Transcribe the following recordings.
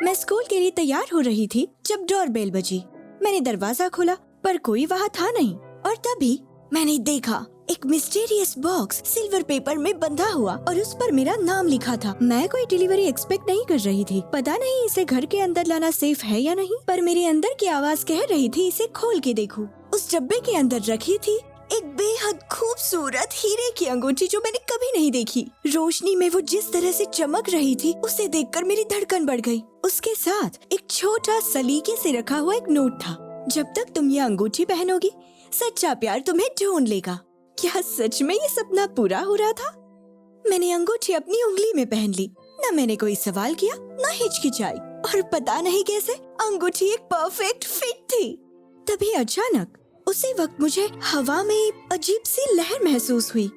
मैं स्कूल के लिए तैयार हो रही थी जब डोरबेल बजी। मैंने दरवाजा खोला पर कोई वहाँ था नहीं, और तभी मैंने देखा एक मिस्टीरियस बॉक्स सिल्वर पेपर में बंधा हुआ और उस पर मेरा नाम लिखा था। मैं कोई डिलीवरी एक्सपेक्ट नहीं कर रही थी। पता नहीं इसे घर के अंदर लाना सेफ है या नहीं, पर मेरे अंदर की आवाज कह रही थी इसे खोल के देखूं। उस डब्बे के अंदर रखी थी एक बेहद खूबसूरत हीरे की अंगूठी जो मैंने कभी नहीं देखी। रोशनी में वो जिस तरह से चमक रही थी उसे देखकर मेरी धड़कन बढ़ गई। उसके साथ एक छोटा सलीके से रखा हुआ एक नोट था, जब तक तुम ये अंगूठी पहनोगी सच्चा प्यार तुम्हें ढूंढ लेगा। क्या सच में ये सपना पूरा हो रहा था? मैंने अंगूठी अपनी उंगली में पहन ली। न मैंने कोई सवाल किया न हिचकिचाई, और पता नहीं कैसे अंगूठी एक परफेक्ट फिट थी। तभी अचानक उसी वक्त मुझे हवा में अजीब सी लहर महसूस हुई।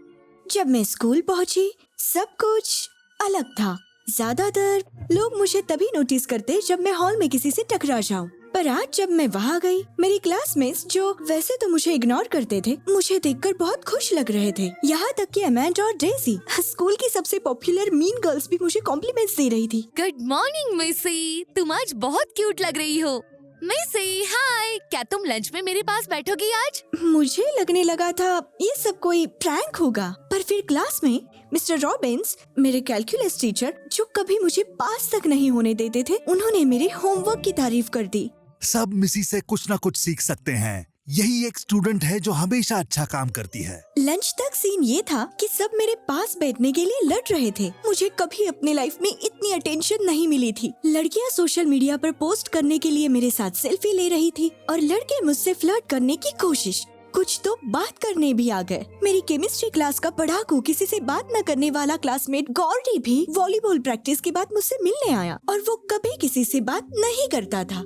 जब मैं स्कूल पहुंची सब कुछ अलग था। ज्यादातर लोग मुझे तभी नोटिस करते जब मैं हॉल में किसी से टकरा जाऊं, पर आज जब मैं वहाँ गई मेरी क्लासमेट्स जो वैसे तो मुझे इग्नोर करते थे मुझे देखकर बहुत खुश लग रहे थे। यहाँ तक कि अमेंडा और डेजी, स्कूल की सबसे पॉपुलर मीन गर्ल्स, भी मुझे कॉम्प्लीमेंट्स दे रही थी। गुड मॉर्निंग मिसी, तुम आज बहुत क्यूट लग रही हो। मिसी हाय, क्या तुम लंच में मेरे पास बैठोगी आज? मुझे लगने लगा था ये सब कोई प्रैंक होगा, पर फिर क्लास में मिस्टर रॉबिन्स, मेरे कैलकुलस टीचर जो कभी मुझे पास तक नहीं होने देते थे, उन्होंने मेरे होमवर्क की तारीफ कर दी। सब मिसी से कुछ न कुछ सीख सकते हैं। यही एक स्टूडेंट है जो हमेशा अच्छा काम करती है। लंच तक सीन ये था कि सब मेरे पास बैठने के लिए लड़ रहे थे। मुझे कभी अपने लाइफ में इतनी अटेंशन नहीं मिली थी। लड़कियां सोशल मीडिया पर पोस्ट करने के लिए मेरे साथ सेल्फी ले रही थी और लड़के मुझसे फ्लर्ट करने की कोशिश। कुछ तो बात करने भी आ गए। मेरी केमिस्ट्री क्लास का पढ़ाकू, किसी से बात न करने वाला क्लासमेट गॉर्डी भी वॉलीबॉल प्रैक्टिस के बाद मुझसे मिलने आया, और वो कभी किसी से बात नहीं करता था।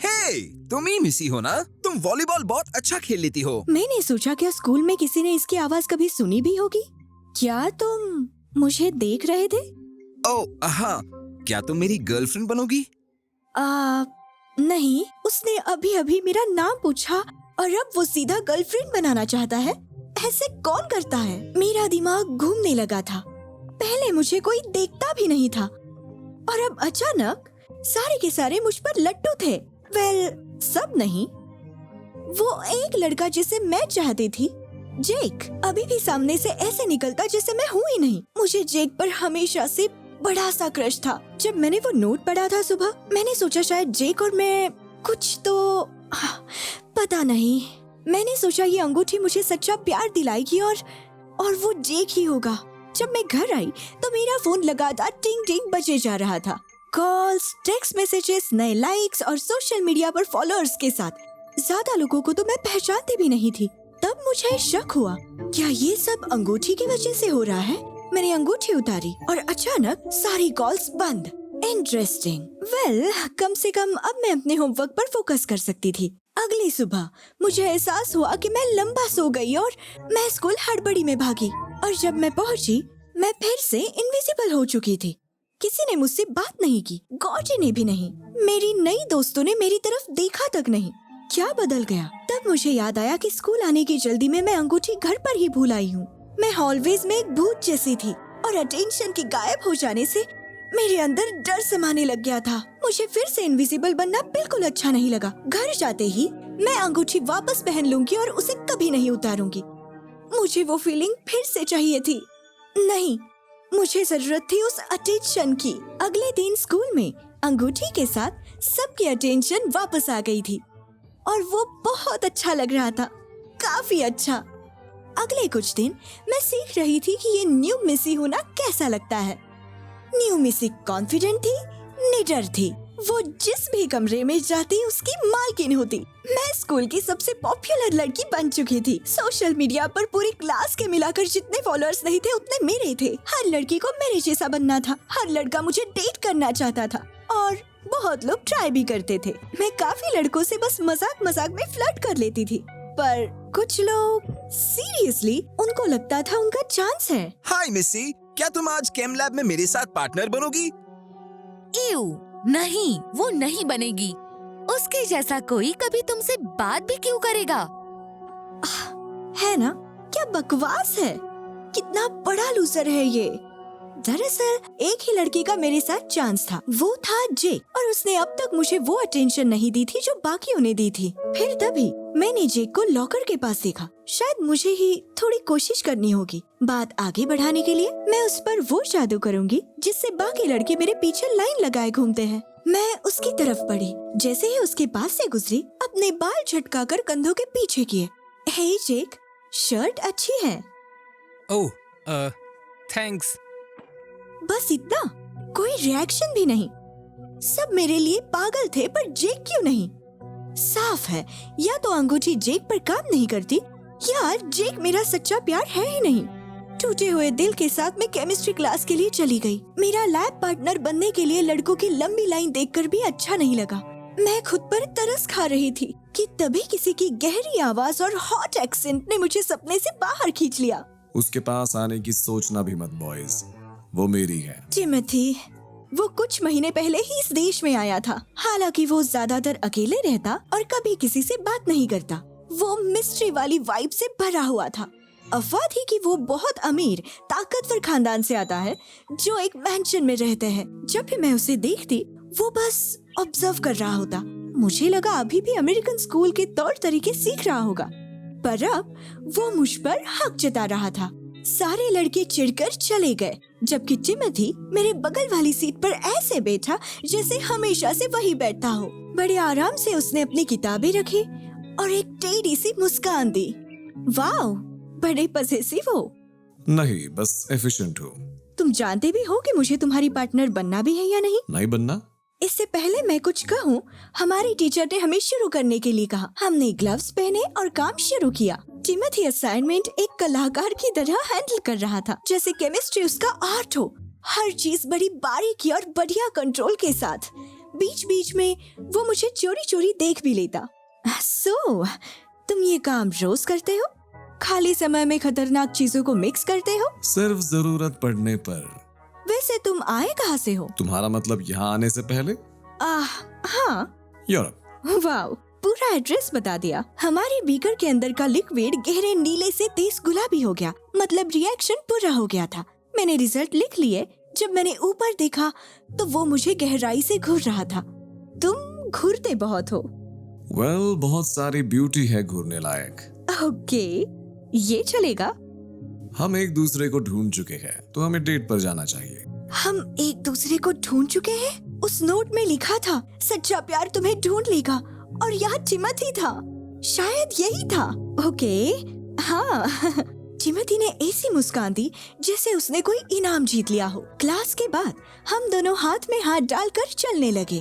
हे, तुम ही मिसी हो ना? तुम वॉलीबॉल बहुत अच्छा खेल लेती हो। मैंने सोचा क्या स्कूल में किसी ने इसकी आवाज कभी सुनी भी होगी। क्या तुम मुझे देख रहे थे? ओह हाँ, क्या तुम मेरी गर्लफ्रेंड बनोगी? नहीं, उसने अभी अभी मेरा नाम पूछा और अब वो सीधा गर्लफ्रेंड बनाना चाहता है। ऐसे कौन करता है? मेरा दिमाग घूमने लगा था। पहले मुझे कोई देखता भी नहीं था और अब अचानक सारे के सारे मुझ पर लट्टू थे। सब नहीं, वो एक लड़का जिसे मैं चाहती थी, जेक, अभी भी सामने से ऐसे निकलता जैसे मैं हूँ ही नहीं। मुझे जेक पर हमेशा से बड़ा सा क्रश था। जब मैंने वो नोट पढ़ा था सुबह, मैंने सोचा शायद जेक और मैं कुछ तो पता नहीं। मैंने सोचा ये अंगूठी मुझे सच्चा प्यार दिलाएगी और वो जेक ही होगा। जब मैं घर आई तो मेरा फोन लगातार टिंग टिंग बजे जा रहा था। कॉल्स, टेक्स्ट मैसेजेस, नए लाइक्स और सोशल मीडिया पर फॉलोअर्स के साथ। ज्यादा लोगों को तो मैं पहचानती भी नहीं थी। तब मुझे शक हुआ, क्या ये सब अंगूठी की वजह से हो रहा है? मैंने अंगूठी उतारी और अचानक सारी कॉल्स बंद। इंटरेस्टिंग। कम से कम अब मैं अपने होमवर्क पर फोकस कर सकती थी। अगली सुबह मुझे एहसास हुआ कि मैं लंबा सो गई और मैं स्कूल हड़बड़ी में भागी, और जब मैं पहुंची मैं फिर से इनविजिबल हो चुकी थी। किसी ने मुझसे बात नहीं की, गॉर्डी ने भी नहीं। मेरी नई दोस्तों ने मेरी तरफ देखा तक नहीं। क्या बदल गया? तब मुझे याद आया कि स्कूल आने की जल्दी में मैं अंगूठी घर पर ही भूल आई हूँ। मैं हॉलवेज में एक भूत जैसी थी और अटेंशन के गायब हो जाने से मेरे अंदर डर समाने लग गया था। मुझे फिर से इनविजिबल बनना बिल्कुल अच्छा नहीं लगा। घर जाते ही मैं अंगूठी वापस पहन लूंगी और उसे कभी नहीं उतारूंगी। मुझे वो फीलिंग फिर से चाहिए थी। नहीं, मुझे जरूरत थी उस अटेंशन की। अगले दिन स्कूल में अंगूठी के साथ सबकी अटेंशन वापस आ गई थी और वो बहुत अच्छा लग रहा था, काफी अच्छा। अगले कुछ दिन मैं सीख रही थी कि ये न्यू मिसी होना कैसा लगता है। न्यू मिसी कॉन्फिडेंट थी, निडर थी। वो जिस भी कमरे में जाती उसकी मालकिन होती। मैं स्कूल की सबसे पॉपुलर लड़की बन चुकी थी। सोशल मीडिया पर पूरी क्लास के मिलाकर जितने फॉलोअर्स नहीं थे उतने मेरे थे। हर लड़की को मेरे जैसा बनना था। हर लड़का मुझे डेट करना चाहता था और बहुत लोग ट्राई भी करते थे। मैं काफी लड़कों से बस मजाक मजाक में फ्लर्ट कर लेती थी, पर कुछ लोग सीरियसली, उनको लगता था उनका चांस है। हाय मिसी, क्या तुम आज केम लैब में मेरे साथ पार्टनर बनोगी? इव, नहीं, वो नहीं बनेगी। उसके जैसा कोई कभी तुमसे बात भी क्यों करेगा? है ना? क्या बकवास है। कितना बड़ा लूजर है ये। दरअसल एक ही लड़की का मेरे साथ चांस था, वो था जेक, और उसने अब तक मुझे वो अटेंशन नहीं दी थी जो बाकियों ने दी थी। फिर तभी मैंने जेक को लॉकर के पास देखा। शायद मुझे ही थोड़ी कोशिश करनी होगी। बात आगे बढ़ाने के लिए मैं उस पर वो जादू करूंगी जिससे बाकी लड़के मेरे पीछे लाइन लगाए घूमते हैं। मैं उसकी तरफ बढ़ी। जैसे ही उसके पास से गुजरी, अपने बाल झटकाकर कंधों के पीछे किए। हे जेक, शर्ट अच्छी है। ओह, थैंक्स। बस इतना, कोई रिएक्शन भी नहीं। सब मेरे लिए पागल थे, पर जेक क्यों नहीं? साफ है, या तो अंगूठी जेक पर काम नहीं करती, या जेक मेरा सच्चा प्यार है ही नहीं। टूटे हुए दिल के साथ मैं केमिस्ट्री क्लास के लिए चली गई। मेरा लैब पार्टनर बनने के लिए लड़कों की लंबी लाइन देखकर भी अच्छा नहीं लगा। मैं खुद पर तरस खा रही थी कि तभी किसी की गहरी आवाज और हॉट एक्सेंट ने मुझे सपने से बाहर खींच लिया। उसके पास आने की सोचना भी मत बॉयज, वो मेरी है। टिमोथी, वो कुछ महीने पहले ही इस देश में आया था। हालांकि वो ज्यादातर अकेले रहता और कभी किसी से बात नहीं करता। वो मिस्ट्री वाली वाइब से भरा हुआ था। अफवाह थी कि वो बहुत अमीर ताकतवर खानदान से आता है जो एक मैंशन में रहते हैं। जब भी मैं उसे देखती, वो बस ऑब्जर्व कर रहा होता। मुझे लगा अभी भी अमेरिकन स्कूल के तौर तरीके सीख रहा होगा, पर अब वो मुझ पर हक जता रहा था। सारे लड़के चिढ़कर चले गए, जबकि टिमोथी मेरे बगल वाली सीट पर ऐसे बैठा जैसे हमेशा से वही बैठता हो। बड़े आराम से उसने अपनी किताबें रखी और एक टेढ़ी सी मुस्कान दी। वाओ, बड़े पजेसिव हो। नहीं, बस एफिशिएंट हो। तुम जानते भी हो कि मुझे तुम्हारी पार्टनर बनना भी है या नहीं? नहीं बनना? इससे पहले मैं कुछ कहूँ, हमारी टीचर ने हमें शुरू करने के लिए कहा। हमने ग्लव्स पहने और काम शुरू किया। टिमोथी असाइनमेंट एक कलाकार की तरह हैंडल कर रहा था, जैसे केमिस्ट्री उसका आर्ट हो। हर चीज बड़ी बारीकी और बढ़िया कंट्रोल के साथ। बीच बीच में वो मुझे चोरी चोरी देख भी लेता। सो, तुम ये काम रोज करते हो? खाली समय में खतरनाक चीजों को मिक्स करते हो? सिर्फ जरूरत पड़ने पर। वैसे तुम आए कहाँ से हो? तुम्हारा मतलब यहाँ आने से पहले? हाँ। यूरोप। वाओ, पूरा एड्रेस बता दिया। हमारे बीकर के अंदर का लिक्विड गहरे नीले से तेज गुलाबी हो गया, मतलब रिएक्शन पूरा हो गया था। मैंने रिजल्ट लिख लिए। जब मैंने ऊपर देखा तो वो मुझे गहराई से घूर रहा था। तुम घूरते बहुत हो। वेल, बहुत सारी ब्यूटी है घूरने लायक। ओके, ये चलेगा। हम एक दूसरे को ढूंढ चुके हैं, तो हमें डेट पर जाना चाहिए। हम एक दूसरे को ढूंढ चुके हैं? उस नोट में लिखा था सच्चा प्यार तुम्हें ढूंढ लेगा, और यहाँ टिमोथी था। शायद यही था। ओके, हाँ। टिमोथी ने ऐसी मुस्कान दी जैसे उसने कोई इनाम जीत लिया हो। क्लास के बाद हम दोनों हाथ में हाथ डालकर चलने लगे।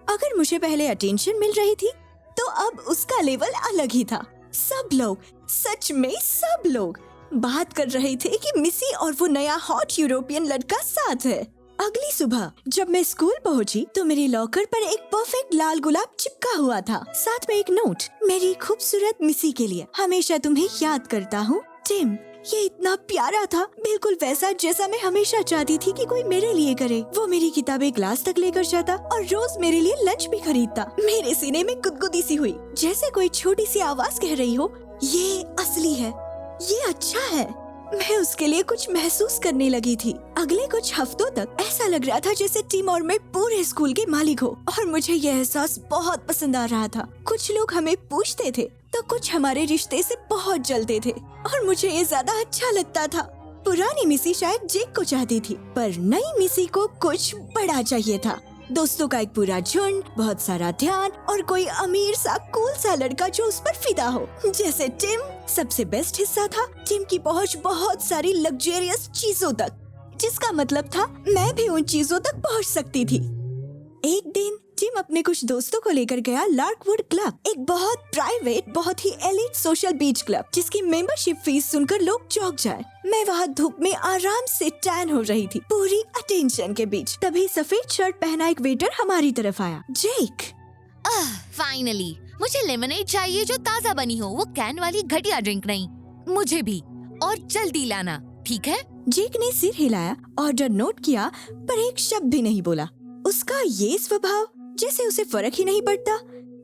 अगर मुझे पहले अटेंशन मिल रही थी, तो अब उसका लेवल अलग ही था। सब लोग, सच में सब लोग बात कर रहे थे कि मिसी और वो नया हॉट यूरोपियन लड़का साथ है। अगली सुबह जब मैं स्कूल पहुंची तो मेरे लॉकर पर एक परफेक्ट लाल गुलाब चिपका हुआ था, साथ में एक नोट, मेरी खूबसूरत मिसी के लिए। हमेशा तुम्हें याद करता हूँ, टिम। ये इतना प्यारा था, बिल्कुल वैसा जैसा मैं हमेशा चाहती थी कि कोई मेरे लिए करे। वो मेरी किताबें क्लास तक लेकर जाता और रोज मेरे लिए लंच भी खरीदता। मेरे सीने में गुदगुदी सी हुई, जैसे कोई छोटी सी आवाज कह रही हो, ये असली है, ये अच्छा है। मैं उसके लिए कुछ महसूस करने लगी थी। अगले कुछ हफ्तों तक ऐसा लग रहा था जैसे टिम और मैं पूरे स्कूल के मालिक हो, और मुझे यह एहसास बहुत पसंद आ रहा था। कुछ लोग हमें पूछते थे तो कुछ हमारे रिश्ते से बहुत जलते थे, और मुझे ये ज्यादा अच्छा लगता था। पुरानी मिसी शायद जेक को चाहती थी, पर नई मिसी को कुछ बड़ा चाहिए था। दोस्तों का एक पूरा झुंड, बहुत सारा ध्यान, और कोई अमीर सा कूल सा लड़का जो उस पर फिदा हो, जैसे टिम। सबसे बेस्ट हिस्सा था टिम की पहुंच बहुत सारी लग्जरियस चीजों तक, जिसका मतलब था मैं भी उन चीजों तक पहुंच सकती थी। एक दिन टिम अपने कुछ दोस्तों को लेकर गया लार्कवुड क्लब, एक बहुत प्राइवेट, बहुत ही एलिट सोशल बीच क्लब, जिसकी मेंबरशिप फीस सुनकर लोग चौंक जाए। मैं वहाँ धूप में आराम से टैन हो रही थी, पूरी अटेंशन के बीच। तभी सफेद शर्ट पहना एक वेटर हमारी तरफ आया। जेक। फाइनली मुझे लेमनेड चाहिए जो ताज़ा बनी हो, वो कैन वाली घटिया ड्रिंक नहीं। मुझे भी, और जल्दी लाना, ठीक है? जेक ने सिर हिलाया, ऑर्डर नोट किया, पर एक शब्द भी नहीं बोला। उसका ये स्वभाव, जैसे उसे फर्क ही नहीं पड़ता,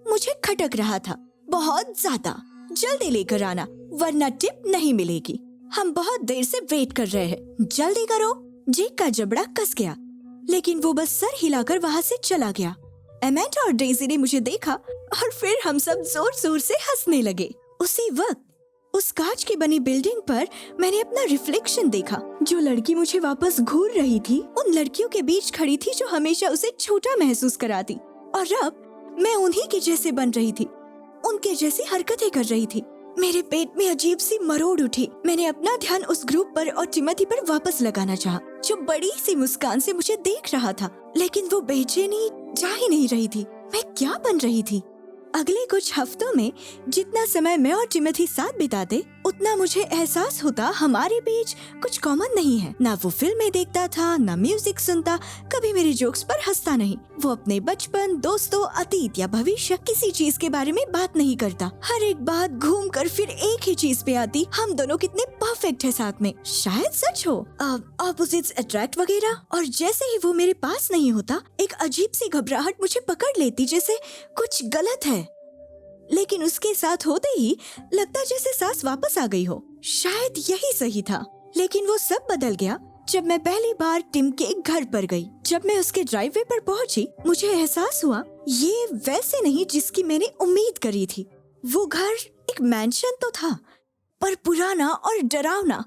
मुझे खटक रहा था बहुत ज्यादा। जल्दी लेकर आना, वरना टिप नहीं मिलेगी। हम बहुत देर से वेट कर रहे हैं, जल्दी करो। जेक का जबड़ा कस गया, लेकिन वो बस सर हिलाकर वहाँ से चला गया। एमेंडा और डेजी ने मुझे देखा और फिर हम सब जोर जोर से हंसने लगे। उसी वक्त उस कांच की बनी बिल्डिंग पर मैंने अपना रिफ्लेक्शन देखा। जो लड़की मुझे वापस घूर रही थी उन लड़कियों के बीच खड़ी थी जो हमेशा उसे छोटा महसूस कराती, और अब मैं उन्हीं के जैसे बन रही थी, उनके जैसी हरकतें कर रही थी। मेरे पेट में अजीब सी मरोड़ उठी। मैंने अपना ध्यान उस ग्रुप पर और टिमोथी पर वापस लगाना चाहा, जो बड़ी सी मुस्कान से मुझे देख रहा था, लेकिन वो बेचैनी जा ही नहीं रही थी। मैं क्या बन रही थी? अगले कुछ हफ्तों में जितना समय मैं और टिमोथी साथ बिताते, उतना मुझे एहसास होता हमारे बीच कुछ कॉमन नहीं है। ना वो फिल्में देखता था, ना म्यूजिक सुनता, कभी मेरे जोक्स पर हंसता नहीं। वो अपने बचपन, दोस्तों, अतीत या भविष्य किसी चीज के बारे में बात नहीं करता। हर एक बात घूम कर फिर एक ही चीज पे आती, हम दोनों कितने परफेक्ट है साथ में। शायद सच हो, ऑपोजिट्स अट्रैक्ट वगैरह। और जैसे ही वो मेरे पास नहीं होता, एक अजीब सी घबराहट मुझे पकड़ लेती, जैसे कुछ गलत है। लेकिन उसके साथ होते ही लगता जैसे सांस वापस आ गई हो। शायद यही सही था। लेकिन वो सब बदल गया जब मैं पहली बार टिम के घर पर गई। जब मैं उसके ड्राइववे पर पहुंची, मुझे एहसास हुआ ये वैसे नहीं जिसकी मैंने उम्मीद करी थी। वो घर एक मैंशन तो था, पर पुराना और डरावना।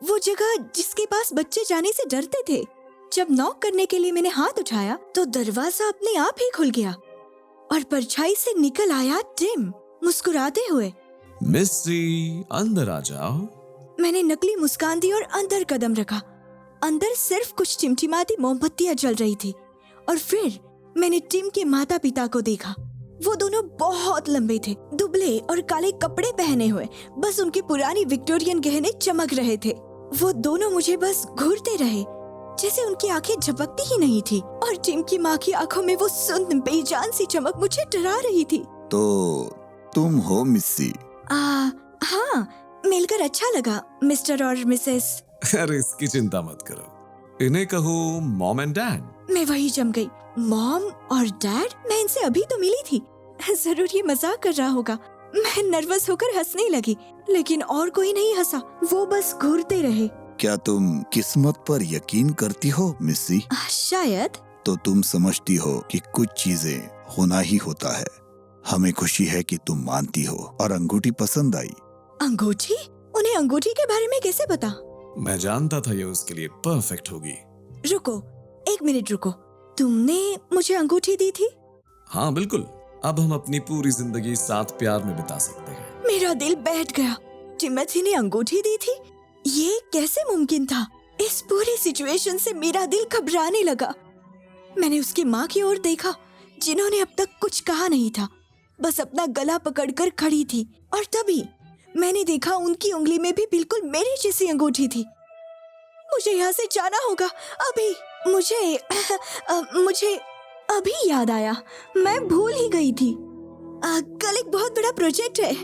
वो जगह जिसके पास बच्चे जाने से डरते थे। जब नॉक करने के लिए मैंने हाथ उठाया तो दरवाजा अपने आप ही खुल गया और परछाई से निकल आया टिम, मुस्कुराते हुए। मिस्सी, अंदर आ जाओ। मैंने नकली मुस्कान दी और अंदर कदम रखा। अंदर सिर्फ कुछ टिमटिमाती मोमबत्तियां जल रही थी, और फिर मैंने टिम के माता पिता को देखा। वो दोनों बहुत लंबे थे, दुबले और काले कपड़े पहने हुए। बस उनके पुरानी विक्टोरियन गहने चमक रहे थे। वो दोनों मुझे बस घूरते रहे, जैसे उनकी आंखें झपकती ही नहीं थी। और टिम की माँ की आंखों में वो सुंदर बेजान सी चमक मुझे डरा रही थी। तो तुम हो मिस्सी? हाँ, मिलकर अच्छा लगा मिस्टर और मिसेस। अरे इसकी चिंता मत करो, इन्हें कहो मॉम एंड डैड। मैं वही जम गई। मॉम और डैड? मैं इनसे अभी तो मिली थी। जरूर ये मजाक कर रहा होगा। मैं नर्वस होकर हंसने लगी, लेकिन और कोई नहीं हंसा। वो बस घूरते रहे। क्या तुम किस्मत पर यकीन करती हो मिस्सी? शायद। तो तुम समझती हो कि कुछ चीजें होना ही होता है। हमें खुशी है कि तुम मानती हो। और अंगूठी पसंद आई? अंगूठी? उन्हें अंगूठी के बारे में कैसे पता? मैं जानता था ये उसके लिए परफेक्ट होगी। रुको, एक मिनट रुको। तुमने मुझे अंगूठी दी थी? हाँ बिल्कुल। अब हम अपनी पूरी जिंदगी साथ प्यार में बिता सकते हैं। मेरा दिल बैठ गया। टिमोथी ने अंगूठी दी थी? ये कैसे मुमकिन था? इस पूरी सिचुएशन से मेरा दिल घबराने लगा। मैंने उसकी माँ की ओर देखा, जिन्होंने अब तक कुछ कहा नहीं था, बस अपना गला पकड़कर खड़ी थी। और तभी मैंने देखा उनकी उंगली में भी बिल्कुल मेरी जैसी अंगूठी थी। मुझे यहाँ से जाना होगा अभी। मुझे अभी याद आया, मैं भूल ही गई थी। कल एक बहुत बड़ा प्रोजेक्ट है,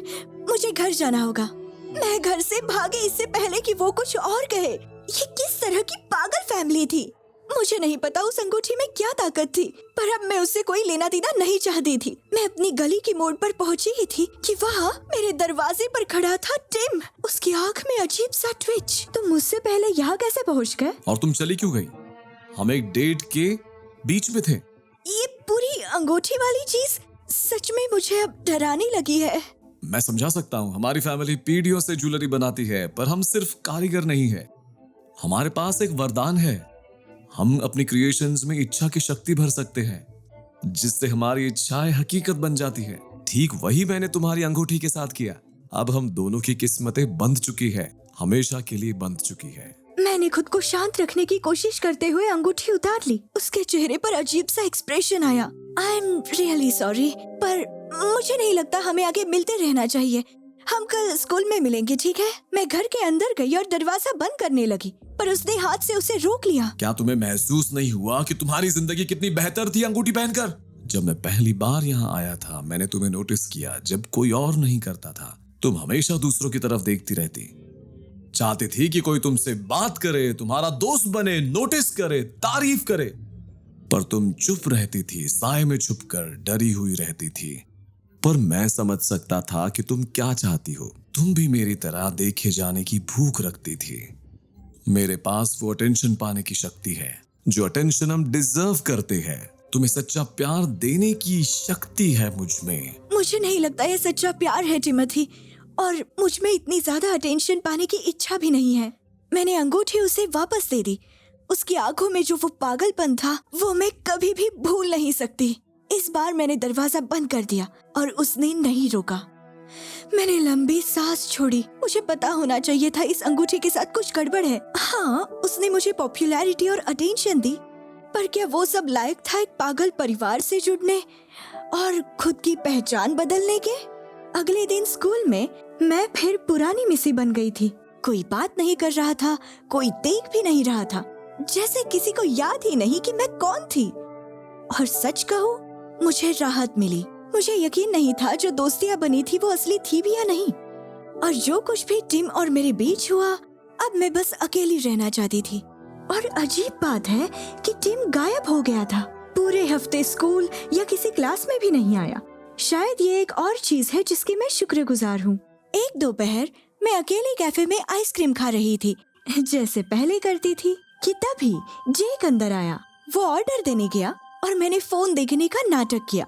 मुझे घर जाना होगा। मैं घर से भागे इससे पहले कि वो कुछ और कहे। ये किस तरह की पागल फैमिली थी? मुझे नहीं पता उस अंगूठी में क्या ताकत थी, पर अब मैं उससे कोई लेना देना नहीं चाहती थी। मैं अपनी गली की मोड़ पर पहुंची ही थी कि वहाँ मेरे दरवाजे पर खड़ा था टिम। उसकी आंख में अजीब सा ट्विच। तुम मुझसे पहले यहाँ कैसे पहुँच गए? और तुम चली क्यों गई? हम एक डेट के बीच में थे। ये पूरी अंगूठी वाली चीज सच में मुझे अब डराने लगी है। मैं समझा सकता हूँ, हमारी फैमिली पीढ़ियों से ज्वेलरी बनाती है, पर हम सिर्फ कारीगर नहीं है। हमारे पास एक वरदान है। हम अपनी क्रिएशंस में इच्छा की शक्ति भर सकते हैं, जिससे हमारी इच्छाएं हकीकत बन जाती है। ठीक वही मैंने तुम्हारी अंगूठी के साथ किया। अब हम दोनों की किस्मतें बंध चुकी है, हमेशा के लिए बंध चुकी है। मैंने खुद को शांत रखने की कोशिश करते हुए अंगूठी उतार ली। उसके चेहरे पर अजीब सा एक्सप्रेशन आया। आई एम रियली सॉरी, पर मुझे नहीं लगता हमें आगे मिलते रहना चाहिए। हम कल स्कूल में मिलेंगे, ठीक है? मैं घर के अंदर गई और दरवाजा बंद करने लगी, पर उसने हाथ से उसे रोक लिया। क्या तुम्हें महसूस नहीं हुआ कि तुम्हारी जिंदगी कितनी बेहतर थी अंगूठी पहनकर? जब मैं पहली बार यहाँ आया था, मैंने तुम्हें नोटिस किया जब कोई और नहीं करता था। तुम हमेशा दूसरों की तरफ देखती रहती, चाहती थी कि कोई तुमसे बात करे, तुम्हारा दोस्त बने, नोटिस करे, तारीफ करे, पर तुम चुप रहती थी, साए में छुपकर डरी हुई रहती थी। पर मैं समझ सकता था कि तुम क्या चाहती हो। तुम भी मेरी तरह देखे जाने की भूख रखती थी। मेरे पास वो अटेंशन पाने की शक्ति है जो अटेंशन हम डिजर्व करते हैं। तुम्हें सच्चा प्यार देने की शक्ति है मुझ में। मुझे नहीं लगता ये सच्चा प्यार है टिमोथी, और मुझ में इतनी ज्यादा अटेंशन पाने की इच्छा भी नहीं है। मैंने अंगूठी उसे वापस दे दी। उसकी आंखों में जो वो पागलपन था वो मैं कभी भी भूल नहीं सकती। इस बार मैंने दरवाजा बंद कर दिया और उसने नहीं रोका। मैंने लंबी सांस छोड़ी। मुझे पता होना चाहिए था इस अंगूठी के साथ कुछ गड़बड़ है। हाँ, उसने मुझे पॉपुलैरिटी और अटेंशन दी, पर क्या वो सब लायक था एक पागल परिवार से जुड़ने और खुद की पहचान बदलने के? अगले दिन स्कूल में मैं फिर पुरानी मिसी बन गई थी। कोई बात नहीं कर रहा था, कोई देख भी नहीं रहा था, जैसे किसी को याद ही नहीं कि मैं कौन थी। और सच कहूँ, मुझे राहत मिली। मुझे यकीन नहीं था जो दोस्तियां बनी थी वो असली थी भी या नहीं। और जो कुछ भी टिम और मेरे बीच हुआ, अब मैं बस अकेली रहना चाहती थी। और अजीब बात है कि टिम गायब हो गया था। पूरे हफ्ते स्कूल या किसी क्लास में भी नहीं आया। शायद ये एक और चीज है जिसकी मैं शुक्रगुजार हूँ। एक दोपहर मैं अकेले कैफे में आइसक्रीम खा रही थी, जैसे पहले करती थी, कि तभी जेक अंदर आया। वो ऑर्डर देने गया और मैंने फोन देखने का नाटक किया।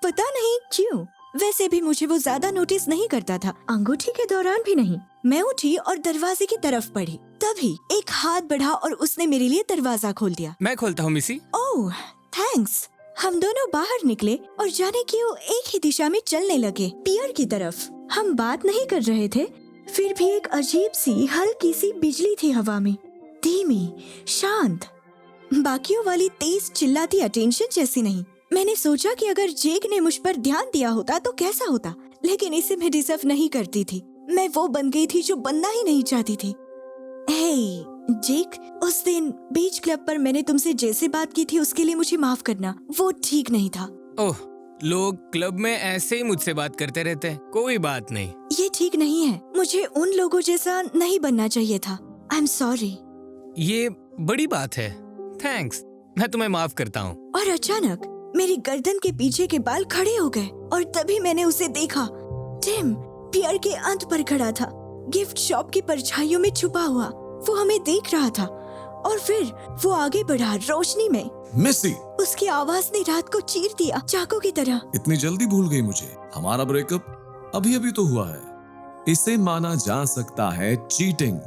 पता नहीं क्यों, वैसे भी मुझे वो ज्यादा नोटिस नहीं करता था, अंगूठी के दौरान भी नहीं। मैं उठी और दरवाजे की तरफ बढ़ी। तभी एक हाथ बढ़ा और उसने मेरे लिए दरवाजा खोल दिया। मैं खोलता हूँ मिसी। ओह थैंक्स। हम दोनों बाहर निकले और जाने क्यों एक ही दिशा में चलने लगे, पियर की तरफ। हम बात नहीं कर रहे थे, फिर भी एक अजीब सी हल्की सी बिजली थी हवा में, धीमी, शांत, बाकियों वाली तेज चिल्लाती अटेंशन जैसी नहीं। मैंने सोचा कि अगर जेक ने मुझ पर ध्यान दिया होता तो कैसा होता, लेकिन इसे मैं डिजर्व नहीं करती थी। मैं वो बन गई थी जो बनना ही नहीं चाहती थी। हे जेक, उस दिन बीच क्लब पर मैंने तुमसे जैसे बात की थी उसके लिए मुझे माफ करना। वो ठीक नहीं था। ओह, लोग क्लब में ऐसे ही मुझसे बात करते रहते हैं। कोई बात नहीं। ये ठीक नहीं है। मुझे उन लोगों जैसा नहीं बनना चाहिए था। I am sorry. ये बड़ी बात है। थैंक्स, मैं तुम्हें माफ करता हूँ। और अचानक मेरी गर्दन के पीछे के बाल खड़े हो गए और तभी मैंने उसे देखा। टिम पियर के अंत पर खड़ा था, गिफ्ट शॉप की परछाइयों में छुपा हुआ। वो हमें देख रहा था और फिर वो आगे बढ़ा रोशनी में। मिसी, उसकी आवाज ने रात को चीर दिया, चाकू की तरह। इतनी जल्दी भूल गई मुझे? हमारा ब्रेकअप अभी अभी तो हुआ है। इसे माना जा सकता है चीटिंग।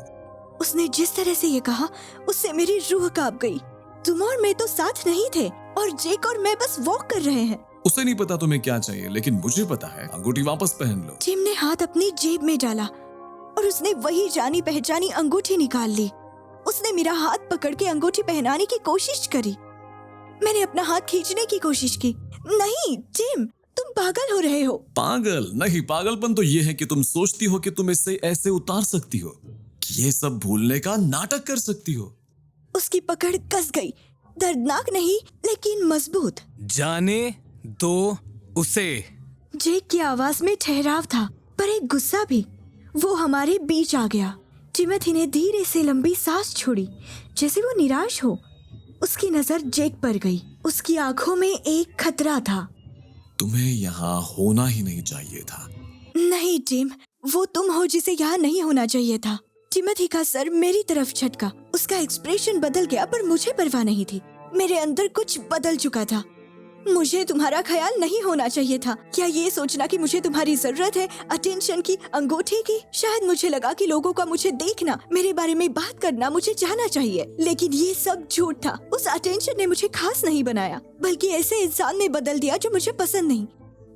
उसने जिस तरह से ये कहा, उससे मेरी रूह कांप गई। तुम और मैं तो साथ नहीं थे और जेक और मैं बस वॉक कर रहे हैं। उसे नहीं पता तुम्हें क्या चाहिए, लेकिन मुझे पता है। अंगूठी वापस पहन लो। टिम ने हाथ अपनी जेब में डाला और उसने वही जानी पहचानी अंगूठी निकाल ली। उसने मेरा हाथ पकड़ के अंगूठी पहनाने की कोशिश करी। मैंने अपना हाथ खींचने की कोशिश की। नहीं टिम, तुम पागल हो रहे हो। पागल नहीं, पागलपन तो ये है कि तुम सोचती हो कि तुम इससे ऐसे उतार सकती हो कि ये सब भूलने का नाटक कर सकती हो। उसकी पकड़ कस गई, दर्दनाक नहीं लेकिन मजबूत। जाने दो उसे। जेक की आवाज में ठहराव था, पर एक गुस्सा भी। वो हमारे बीच आ गया। टिमोथी ने धीरे से लंबी सांस छोड़ी, जैसे वो निराश हो। उसकी नजर जेक पर गई। उसकी आंखों में एक खतरा था। तुम्हें यहाँ होना ही नहीं चाहिए था। नहीं टिम, वो तुम हो जिसे यहाँ नहीं होना चाहिए था। टिमोथी का सर मेरी तरफ झटका। उसका एक्सप्रेशन बदल गया, पर मुझे परवाह नहीं थी। मेरे अंदर कुछ बदल चुका था। मुझे तुम्हारा ख्याल नहीं होना चाहिए था। क्या ये सोचना कि मुझे तुम्हारी जरूरत है, अटेंशन की, अंगूठी की? शायद मुझे लगा कि लोगों का मुझे देखना, मेरे बारे में बात करना मुझे जाना चाहिए, लेकिन ये सब झूठ था। उस अटेंशन ने मुझे खास नहीं बनाया, बल्कि ऐसे इंसान में बदल दिया जो मुझे पसंद नहीं।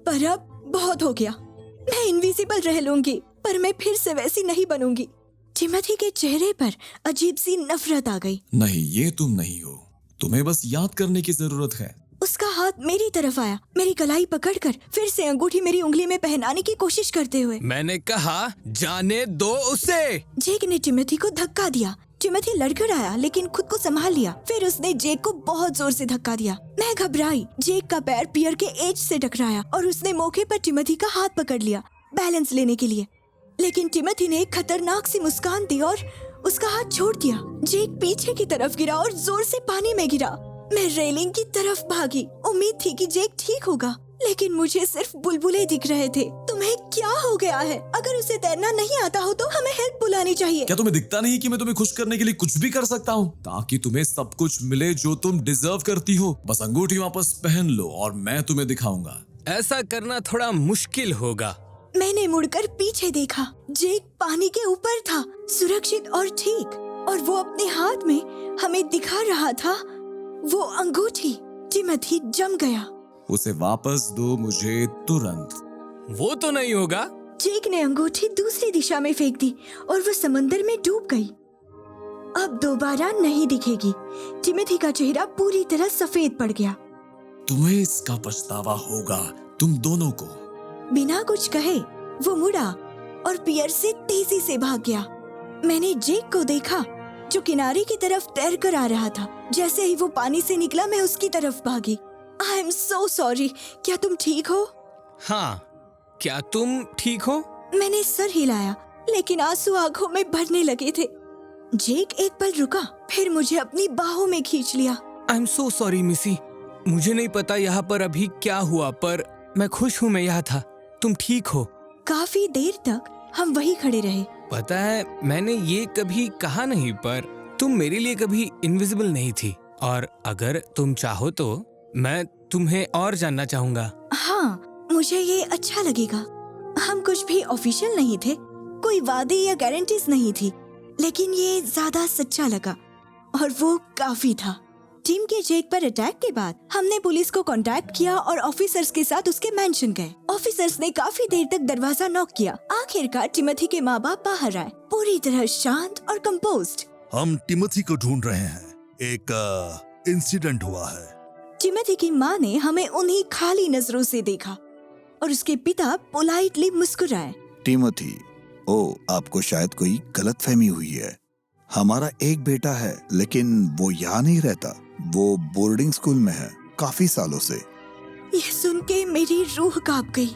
पर अब बहुत हो गया। मैं इनविजिबल रह लूंगी, पर मैं फिर से वैसी नहीं बनूंगी। टिमोथी के चेहरे पर अजीब सी नफरत आ गई। नहीं, ये तुम नहीं हो। तुम्हें बस याद करने की जरूरत है। उसका हाथ मेरी तरफ आया, मेरी कलाई पकड़कर फिर से अंगूठी मेरी उंगली में पहनाने की कोशिश करते हुए। मैंने कहा जाने दो उसे। जेक ने टिमोथी को धक्का दिया। टिमोथी लड़खड़ाया लेकिन खुद को संभाल लिया। फिर उसने जेक को बहुत जोर से धक्का दिया। मैं घबराई। जेक का पैर पियर के एज से टकराया और उसने मौके पर टिमोथी का हाथ पकड़ लिया बैलेंस लेने के लिए, लेकिन टिमोथी ने एक खतरनाक सी मुस्कान दी और उसका हाथ छोड़ दिया। जेक पीछे की तरफ गिरा और जोर से पानी में गिरा। मैं रेलिंग की तरफ भागी। उम्मीद थी कि जेक ठीक होगा, लेकिन मुझे सिर्फ बुलबुले दिख रहे थे। तुम्हें क्या हो गया है? अगर उसे तैरना नहीं आता हो तो हमें हेल्प बुलानी चाहिए। क्या तुम्हें दिखता नहीं कि मैं तुम्हें खुश करने के लिए कुछ भी कर सकता हूँ, ताकि तुम्हें सब कुछ मिले जो तुम डिजर्व करती हो? बस अंगूठी वापस पहन लो और मैं तुम्हें दिखाऊंगा। ऐसा करना थोड़ा मुश्किल होगा। मैंने मुड़कर पीछे देखा। जेक पानी के ऊपर था, सुरक्षित और ठीक, और वो अपने हाथ में हमें दिखा रहा था वो अंगूठी। टिमोथी जम गया। उसे वापस दो मुझे तुरंत। वो तो नहीं होगा। जेक ने अंगूठी दूसरी दिशा में फेंक दी और वो समंदर में डूब गई। अब दोबारा नहीं दिखेगी। टिमोथी का चेहरा पूरी तरह सफेद पड़ गया। तुम्हें इसका पछतावा होगा, तुम दोनों को। बिना कुछ कहे वो मुड़ा और पियर से तेजी से भाग गया। मैंने जेक को देखा जो किनारे की तरफ तैर कर आ रहा था। जैसे ही वो पानी से निकला मैं उसकी तरफ भागी। I am so sorry. क्या तुम ठीक हो? हाँ, क्या तुम ठीक हो? मैंने सर हिलाया, लेकिन आंसू आंखों में भरने लगे थे। जेक एक पल रुका, फिर मुझे अपनी बाहों में खींच लिया। आई एम सो सॉरी मिसी। मुझे नहीं पता यहाँ पर अभी क्या हुआ, पर मैं खुश हूँ मैं यहाँ था। तुम ठीक हो? काफी देर तक हम वहीं खड़े रहे। पता है, मैंने ये कभी कहा नहीं, पर तुम मेरे लिए कभी इनविजिबल नहीं थी, और अगर तुम चाहो तो मैं तुम्हें और जानना चाहूंगा। हाँ, मुझे ये अच्छा लगेगा। हम कुछ भी ऑफिशियल नहीं थे, कोई वादे या गारंटीज नहीं थी, लेकिन ये ज्यादा सच्चा लगा और वो काफी था। टीम के जेक पर अटैक के बाद हमने पुलिस को कांटेक्ट किया और ऑफिसर्स के साथ उसके मैंशन गए। ऑफिसर्स ने काफी देर तक दरवाजा नॉक किया। आखिरकार टिमोथी के माँ बाप बाहर आए, पूरी तरह शांत और कंपोज्ड। हम टिमोथी को ढूंढ रहे हैं। एक इंसिडेंट हुआ है। टिमोथी की माँ ने हमें उन्हीं खाली नजरों से देखा और उसके पिता पोलाइटली मुस्कुराए। टिमोथी, ओ, आपको शायद कोई गलतफहमी हुई है। हमारा एक बेटा है, लेकिन वो यहाँ नहीं रहता। वो बोर्डिंग स्कूल में है काफी सालों से। ये सुन के मेरी रूह कांप गई।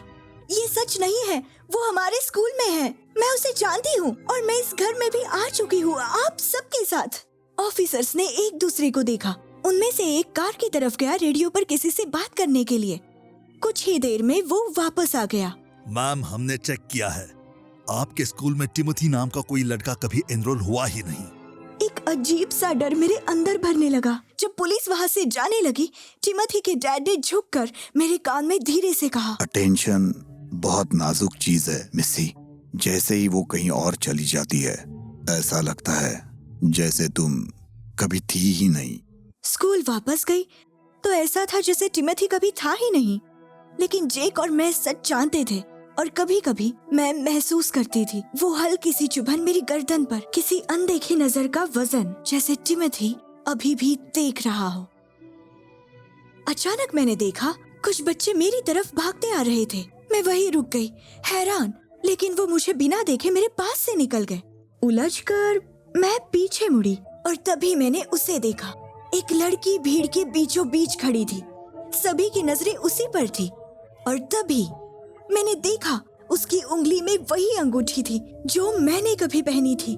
ये सच नहीं है, वो हमारे स्कूल में है। मैं उसे जानती हूँ और मैं इस घर में भी आ चुकी हूँ आप सबके साथ। ऑफिसर्स ने एक दूसरे को देखा। उनमें से एक कार की तरफ गया रेडियो पर किसी से बात करने के लिए। कुछ ही देर में वो वापस आ गया। मैम, हमने चेक किया है, आपके स्कूल में टिमोथी नाम का कोई लड़का कभी एनरोल हुआ ही नहीं। एक अजीब सा डर मेरे अंदर भरने लगा। जब पुलिस वहाँ से जाने लगी, टिमोथी के डैड ने झुककर मेरे कान में धीरे से कहा, अटेंशन बहुत नाजुक चीज है मिस्सी। जैसे ही वो कहीं और चली जाती है, ऐसा लगता है जैसे तुम कभी थी ही नहीं। स्कूल वापस गई तो ऐसा था जैसे टिमोथी कभी था ही नहीं। लेकिन जेक और मैं सच जानते थे, और कभी कभी मैं महसूस करती थी वो हल्की सी चुभन मेरी गर्दन पर, किसी अनदेखी नजर का वजन, जैसे टिमोथी अभी भी देख रहा हो। अचानक मैंने देखा कुछ बच्चे मेरी तरफ भागते आ रहे थे। मैं वहीं रुक गई, हैरान, लेकिन वो मुझे बिना देखे मेरे पास से निकल गए। उलझकर मैं पीछे मुड़ी और तभी मैंने उसे देखा। एक लड़की भीड़ के बीचों बीच खड़ी थी। सभी की नजरें उसी पर थी, और तभी मैंने देखा उसकी उंगली में वही अंगूठी थी जो मैंने कभी पहनी थी।